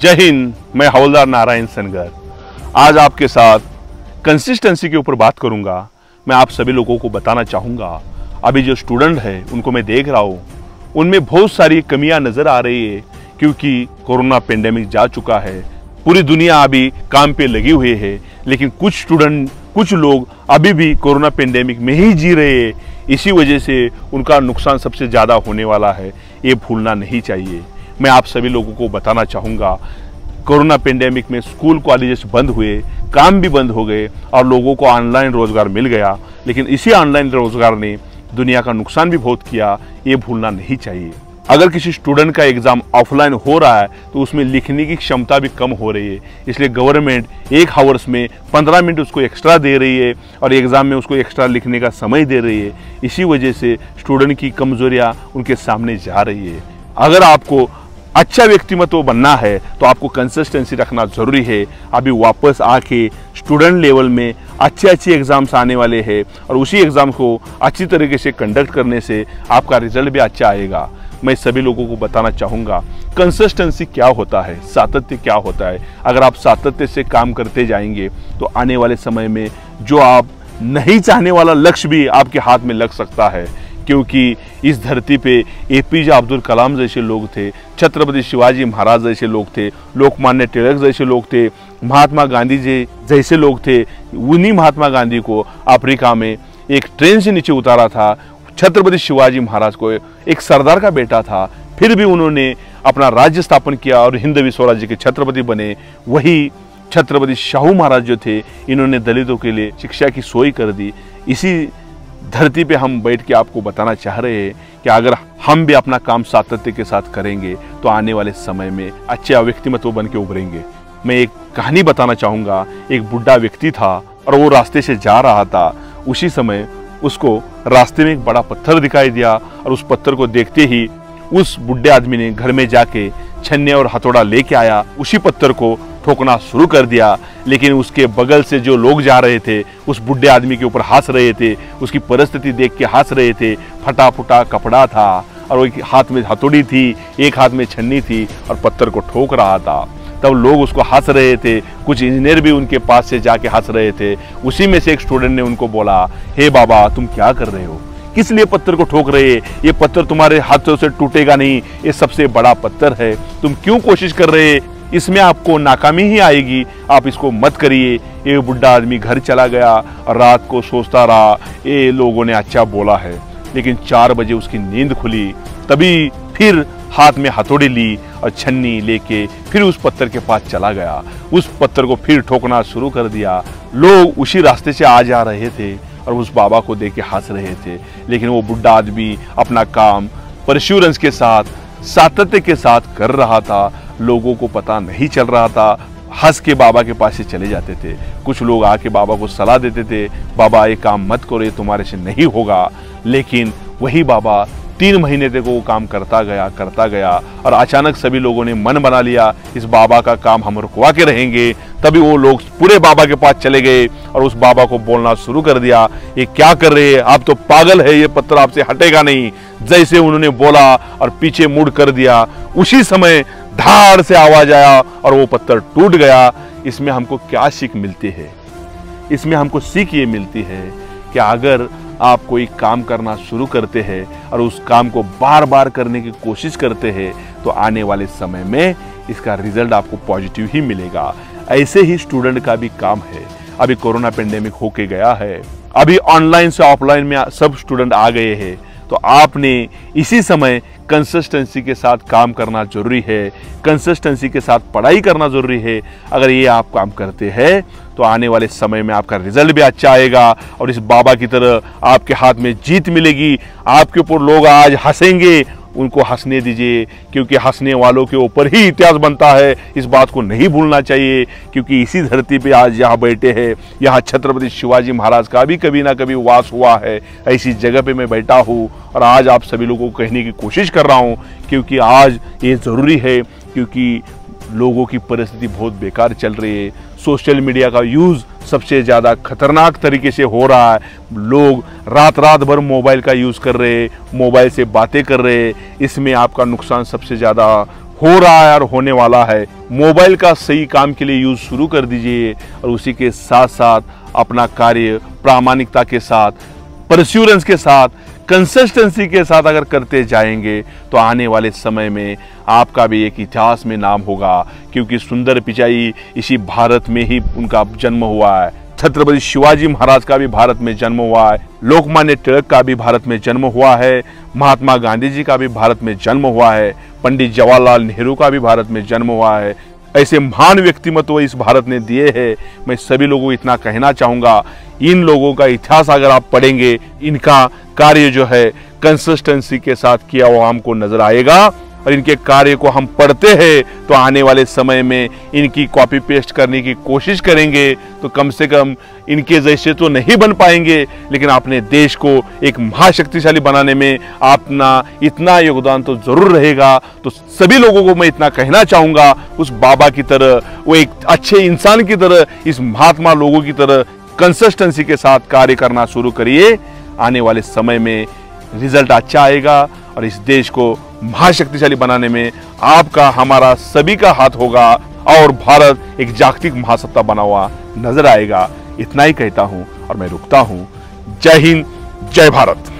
जय हिंद। मैं हवलदार नारायण सनगर आज आपके साथ कंसिस्टेंसी के ऊपर बात करूंगा। मैं आप सभी लोगों को बताना चाहूँगा, अभी जो स्टूडेंट है उनको मैं देख रहा हूँ, उनमें बहुत सारी कमियां नज़र आ रही है क्योंकि कोरोना पेंडेमिक जा चुका है। पूरी दुनिया अभी काम पे लगी हुई है, लेकिन कुछ लोग अभी भी कोरोना पेंडेमिक में ही जी रहे हैं। इसी वजह से उनका नुकसान सबसे ज़्यादा होने वाला है, ये भूलना नहीं चाहिए। मैं आप सभी लोगों को बताना चाहूँगा, कोरोना पेंडेमिक में स्कूल कॉलेजेस बंद हुए, काम भी बंद हो गए और लोगों को ऑनलाइन रोज़गार मिल गया, लेकिन इसी ऑनलाइन रोज़गार ने दुनिया का नुकसान भी बहुत किया, ये भूलना नहीं चाहिए। अगर किसी स्टूडेंट का एग्ज़ाम ऑफलाइन हो रहा है तो उसमें लिखने की क्षमता भी कम हो रही है, इसलिए गवर्नमेंट 1 आवर्स में 15 मिनट उसको एक्स्ट्रा दे रही है और एग्ज़ाम में उसको एक्स्ट्रा लिखने का समय दे रही है। इसी वजह से स्टूडेंट की कमजोरियाँ उनके सामने जा रही है। अगर आपको अच्छा व्यक्तिमत्व बनना है तो आपको कंसिस्टेंसी रखना ज़रूरी है। अभी वापस आके स्टूडेंट लेवल में अच्छे एग्ज़ाम्स आने वाले हैं और उसी एग्ज़ाम को अच्छी तरीके से कंडक्ट करने से आपका रिजल्ट भी अच्छा आएगा। मैं सभी लोगों को बताना चाहूँगा कंसिस्टेंसी क्या होता है, सातत्य क्या होता है। अगर आप सातत्य से काम करते जाएंगे तो आने वाले समय में जो आप नहीं चाहने वाला लक्ष्य भी आपके हाथ में लग सकता है, क्योंकि इस धरती पे APJ अब्दुल कलाम जैसे लोग थे, छत्रपति शिवाजी महाराज जैसे लोग थे, लोकमान्य तिलक जैसे लोग थे, महात्मा गांधी जी जैसे लोग थे। उन्हीं महात्मा गांधी को अफ्रीका में एक ट्रेन से नीचे उतारा था। छत्रपति शिवाजी महाराज को एक सरदार का बेटा था, फिर भी उन्होंने अपना राज्य स्थापन किया और हिंदवी स्वराज्य के छत्रपति बने। वही छत्रपति शाहू महाराज जो थे, इन्होंने दलितों के लिए शिक्षा की सोई कर दी। इसी धरती पे हम बैठ के आपको बताना चाह रहे हैं कि अगर हम भी अपना काम सातत्य के साथ करेंगे तो आने वाले समय में अच्छे व्यक्तिमत्व बन के उभरेंगे। मैं एक कहानी बताना चाहूँगा। एक बुढ़ा व्यक्ति था और वो रास्ते से जा रहा था। उसी समय उसको रास्ते में एक बड़ा पत्थर दिखाई दिया और उस पत्थर को देखते ही उस बुढ़े आदमी ने घर में जाके छन्ने और हथौड़ा लेके आया, उसी पत्थर को ठोकना शुरू कर दिया। लेकिन उसके बगल से जो लोग जा रहे थे उस बुढ़े आदमी के ऊपर हंस रहे थे, उसकी परिस्थिति देख के हंस रहे थे। फटा फुटा कपड़ा था और वो एक हाथ में हथौड़ी थी, एक हाथ में छन्नी थी और पत्थर को ठोक रहा था। तब लोग उसको हंस रहे थे, कुछ इंजीनियर भी उनके पास से जाके हंस रहे थे। उसी में से एक स्टूडेंट ने उनको बोला, हे बाबा, तुम क्या कर रहे हो, किस लिए पत्थर को ठोक रहे हैं? ये पत्थर तुम्हारे हाथों से टूटेगा नहीं, ये सबसे बड़ा पत्थर है। तुम क्यों कोशिश कर रहे हैं? इसमें आपको नाकामी ही आएगी, आप इसको मत करिए। ये बुढ़ा आदमी घर चला गया और रात को सोचता रहा, ये लोगों ने अच्छा बोला है। लेकिन 4 बजे उसकी नींद खुली, तभी फिर हाथ में हथौड़ी ली और छन्नी लेके फिर उस पत्थर के पास चला गया। उस पत्थर को फिर ठोकना शुरू कर दिया। लोग उसी रास्ते से आ जा रहे थे और उस बाबा को देख के हंस रहे थे। लेकिन वो बुढ़ा आदमी अपना काम परश्योरेंस के साथ, सातत्य के साथ कर रहा था। लोगों को पता नहीं चल रहा था, हंस के बाबा के पास से चले जाते थे। कुछ लोग आके बाबा को सलाह देते थे, बाबा ये काम मत करो, ये तुम्हारे से नहीं होगा। लेकिन वही बाबा 3 महीने तक वो काम करता गया और अचानक सभी लोगों ने मन बना लिया, इस बाबा का काम हम रुकवा के रहेंगे। तभी वो लोग पूरे बाबा के पास चले गए और उस बाबा को बोलना शुरू कर दिया, ये क्या कर रहे हैं, आप तो पागल है, ये पत्थर आपसे हटेगा नहीं। जैसे उन्होंने बोला और पीछे मुड़ कर दिया, उसी समय धाड़ से आवाज आया और वो पत्थर टूट गया। इसमें हमको क्या सीख मिलती है? इसमें हमको सीख ये मिलती है कि अगर आप कोई काम करना शुरू करते हैं और उस काम को बार बार करने की कोशिश करते हैं तो आने वाले समय में इसका रिजल्ट आपको पॉजिटिव ही मिलेगा। ऐसे ही स्टूडेंट का भी काम है। अभी कोरोना पेंडेमिक होके गया है, अभी ऑनलाइन से ऑफलाइन में सब स्टूडेंट आ गए हैं, तो आपने इसी समय कंसिस्टेंसी के साथ काम करना जरूरी है, कंसिस्टेंसी के साथ पढ़ाई करना जरूरी है। अगर ये आप काम करते हैं तो आने वाले समय में आपका रिजल्ट भी अच्छा आएगा और इस बाबा की तरह आपके हाथ में जीत मिलेगी। आपके ऊपर लोग आज हंसेंगे, उनको हंसने दीजिए, क्योंकि हंसने वालों के ऊपर ही इतिहास बनता है। इस बात को नहीं भूलना चाहिए, क्योंकि इसी धरती पे आज यहाँ बैठे हैं, यहाँ छत्रपति शिवाजी महाराज का भी कभी ना कभी वास हुआ है। ऐसी जगह पे मैं बैठा हूँ और आज आप सभी लोगों को कहने की कोशिश कर रहा हूँ, क्योंकि आज ये ज़रूरी है, क्योंकि लोगों की परिस्थिति बहुत बेकार चल रही है। सोशल मीडिया का यूज़ सबसे ज़्यादा खतरनाक तरीके से हो रहा है। लोग रात भर मोबाइल का यूज़ कर रहे हैं, मोबाइल से बातें कर रहे हैं। इसमें आपका नुकसान सबसे ज़्यादा हो रहा है और होने वाला है। मोबाइल का सही काम के लिए यूज शुरू कर दीजिए और उसी के साथ साथ अपना कार्य प्रामाणिकता के साथ, परस्यूरेंस के साथ, कंसिस्टेंसी के साथ अगर करते जाएंगे तो आने वाले समय में आपका भी एक इतिहास में नाम होगा, क्योंकि सुंदर पिचाई इसी भारत में ही उनका जन्म हुआ है। छत्रपति शिवाजी महाराज का भी भारत में जन्म हुआ है, लोकमान्य तिलक का भी भारत में जन्म हुआ है, महात्मा गांधी जी का भी भारत में जन्म हुआ है, पंडित जवाहरलाल नेहरू का भी भारत में जन्म हुआ है। ऐसे महान व्यक्तिमत्व इस भारत ने दिए हैं। मैं सभी लोगों को इतना कहना चाहूँगा, इन लोगों का इतिहास अगर आप पढ़ेंगे, इनका कार्य जो है कंसिस्टेंसी के साथ किया हुआ हमको नजर आएगा और इनके कार्य को हम पढ़ते हैं तो आने वाले समय में इनकी कॉपी पेस्ट करने की कोशिश करेंगे तो कम से कम इनके जैसे तो नहीं बन पाएंगे, लेकिन अपने देश को एक महाशक्तिशाली बनाने में अपना इतना योगदान तो जरूर रहेगा। तो सभी लोगों को मैं इतना कहना चाहूँगा, उस बाबा की तरह, वो एक अच्छे इंसान की तरह, इस महात्मा लोगों की तरह कंसिस्टेंसी के साथ कार्य करना शुरू करिए। आने वाले समय में रिजल्ट अच्छा आएगा और इस देश को महाशक्तिशाली बनाने में आपका, हमारा सभी का हाथ होगा और भारत एक जागतिक महासत्ता बना हुआ नजर आएगा। इतना ही कहता हूं और मैं रुकता हूं। जय हिंद, जय भारत।